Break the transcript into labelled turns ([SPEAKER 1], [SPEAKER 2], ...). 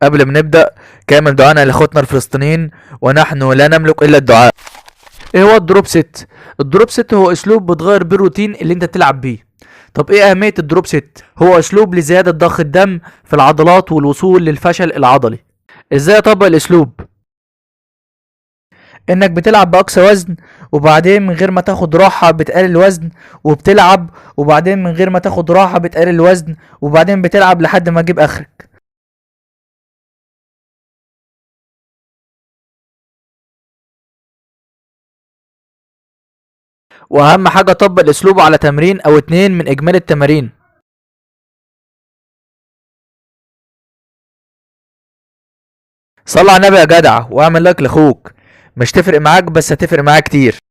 [SPEAKER 1] قبل ما نبدأ، كامل دعانا لإخوتنا الفلسطينيين، ونحن لا نملك إلا الدعاء. ايه هو الدروب ست؟ الدروب ست هو اسلوب بتغير بيه الروتين اللي انت بتلعب بيه. طب ايه اهمية الدروب ست؟ هو اسلوب لزيادة ضخ الدم في العضلات والوصول للفشل العضلي. ازاي اطبق الاسلوب؟ انك بتلعب باقصى وزن، وبعدين من غير ما تاخد راحة بتقلل الوزن، وبتلعب، وبعدين من غير ما تاخد راحة بتقلل الوزن، وبعدين بتلعب لحد ما تجيب اخرك. واهم حاجة طبق الاسلوب على تمرين او اتنين من اجمالي التمارين. صل على النبي يا جدع، واعمل لايك لاخوك. مش تفرق معاك بس هتفرق معايا كتير.